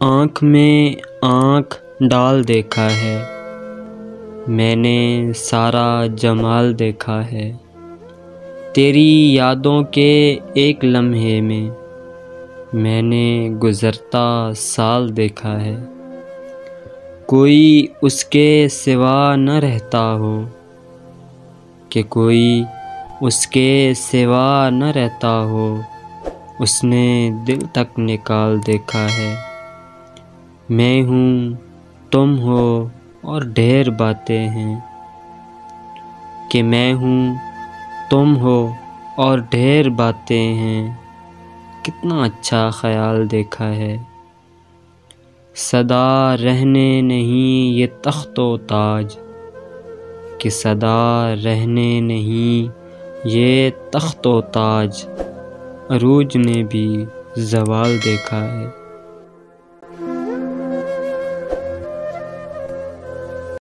آنکھ میں آنکھ ڈال دیکھا ہے، میں نے سارا جمال دیکھا ہے، تیری یادوں کے ایک لمحے میں نے گزرتا سال دیکھا ہے۔ کوئی اس کے سوا نہ رہتا ہو، کہ کوئی اس کے سوا نہ رہتا ہو، اس نے دل تک نکال دیکھا ہے۔ میں ہوں، تم ہو اور ڈھیر باتیں ہیں، کہ میں ہوں، تم ہو اور ڈھیر باتیں ہیں، کتنا اچھا خیال دیکھا ہے۔ سدا رہنے نہیں یہ تخت و تاج، کہ سدا رہنے نہیں یہ تخت و تاج، عروج نے بھی زوال دیکھا ہے۔